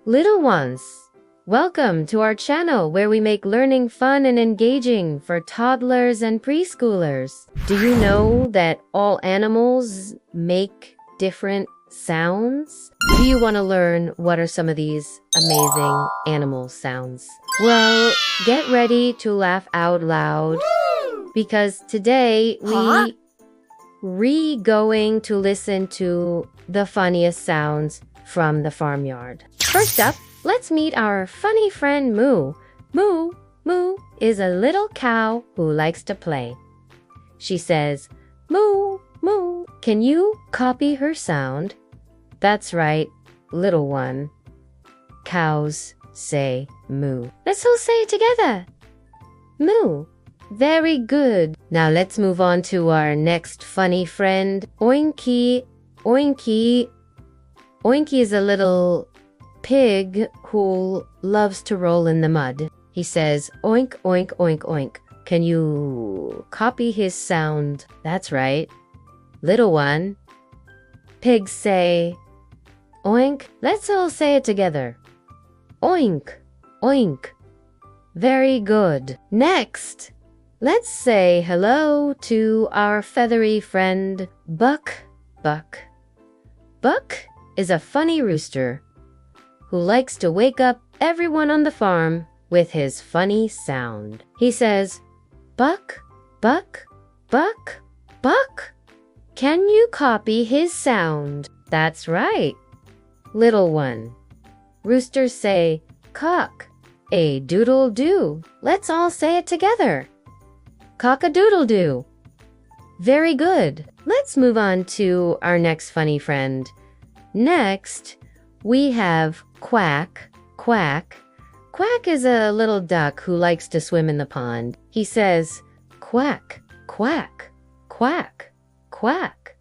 Little ones, welcome to our channel where we make learning fun and engaging for toddlers and preschoolers. Do you know that all animals make different sounds? Do you want to learn what are some of these amazing animal sounds? Well, get ready to laugh out loud because today we going to listen to the funniest sounds from the farmyard. First up, let's meet our funny friend Moo. Moo is a little cow who likes to play. She says, moo, moo. Can you copy her sound? That's right, little one. Cows say moo. Let's all say it together. Moo. Very good. Now let's move on to our next funny friend, Oinky. Oinky is a little pig who loves to roll in the mud. He says, oink, oink, oink, oink. Can you copy his sound? That's right. Little one. Pigs say, oink. Let's all say it together. Oink, oink. Very good. Next, let's say hello to our feathery friend, Buck. Buck is a funny rooster who likes to wake up everyone on the farm with his funny sound. He says, Buck, Buck, Buck, Buck. Can you copy his sound? That's right, little one. Roosters say, cock, a doodle doo. Let's all say it together. Cock-a-doodle-doo. Very good. Let's move on to our next funny friend. Next, we have Quack. Quack is a little duck who likes to swim in the pond. He says, quack, quack, quack, quack.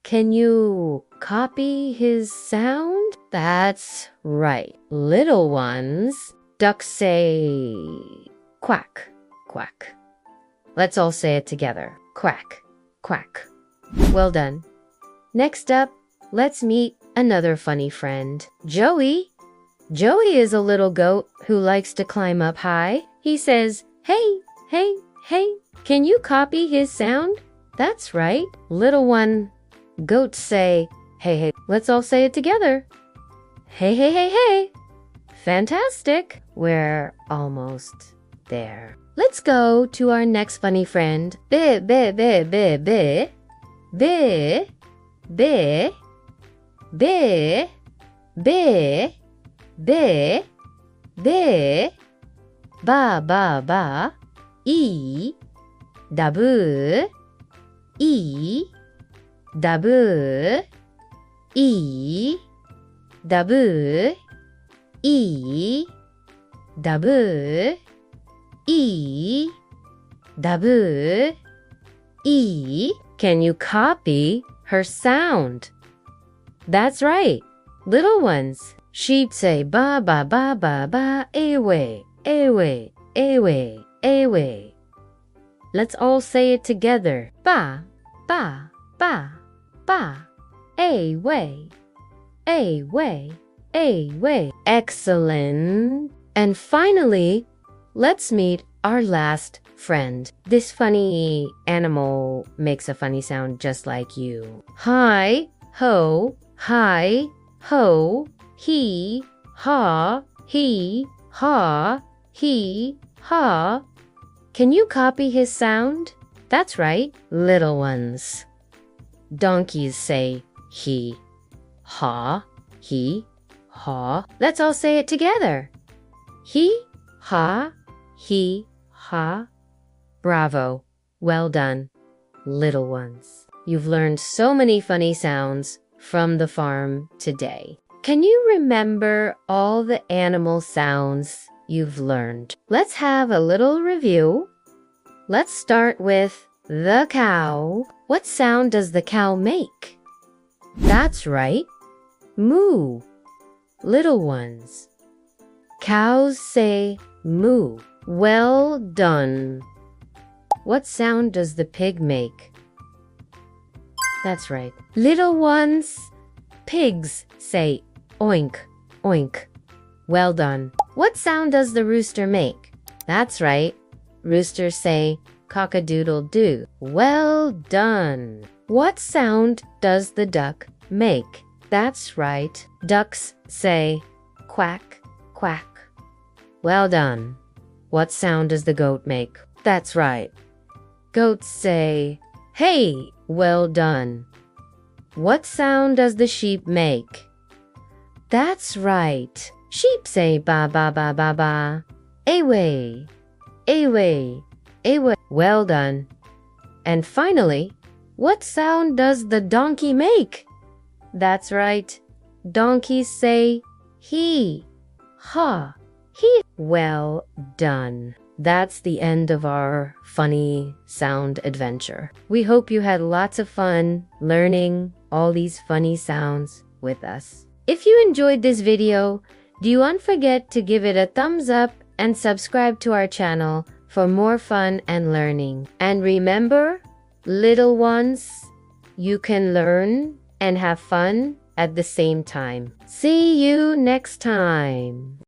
Can you copy his sound? That's right. Little ones, ducks say quack, quack. Let's all say it together. Quack, quack. Well done. Next up, let's meet another funny friend, Joey. Joey is a little goat who likes to climb up high. He says, hey, hey, hey. Can you copy his sound? That's right. Little one, goats say, hey, hey. Let's all say it together. Hey, hey, hey, hey. Fantastic. We're almost there. Let's go to our next funny friend. Be. Ba. E. Dabu. E. Dabu. E. Dabu. E. Dabu. E. Dabu. E. Can you copy her sound? That's right, little ones. Sheep say ba ba ba ba ba, away, away, away, away. Let's all say it together. Ba ba ba ba, away, away, away. Excellent. And finally, let's meet our last friend. This funny animal makes a funny sound just like you. Hi, ho, hi, ho, he, ha, he, ha, he, ha. Can you copy his sound? That's right, little ones. Donkeys say he, ha, he, ha. Let's all say it together. He, ha, he, ha. Bravo. Well done, little ones. You've learned so many funny sounds from the farm today. Can you remember all the animal sounds you've learned? Let's have a little review. Let's start with the cow. What sound does the cow make? That's right, moo. Little ones, cows say moo. Well done. What sound does the pig make? That's right. Little ones, pigs say oink, Oink. Well done. What sound does the rooster make? That's right. Roosters say cock-a-doodle-doo. Well done. What sound does the duck make? That's right. Ducks say quack, quack. Well done. What sound does the goat make? That's right. Goats say hey. Well done. What sound does the sheep make? That's right. Sheep say ba ba ba ba ba. Away, away, away. Well done. And finally, what sound does the donkey make? That's right. Donkeys say hee-haw, hee. Well done. That's the end of our funny sound adventure. We hope you had lots of fun learning all these funny sounds with us. If you enjoyed this video, don't forget to give it a thumbs up and subscribe to our channel for more fun and learning. And remember, little ones, you can learn and have fun at the same time. See you next time.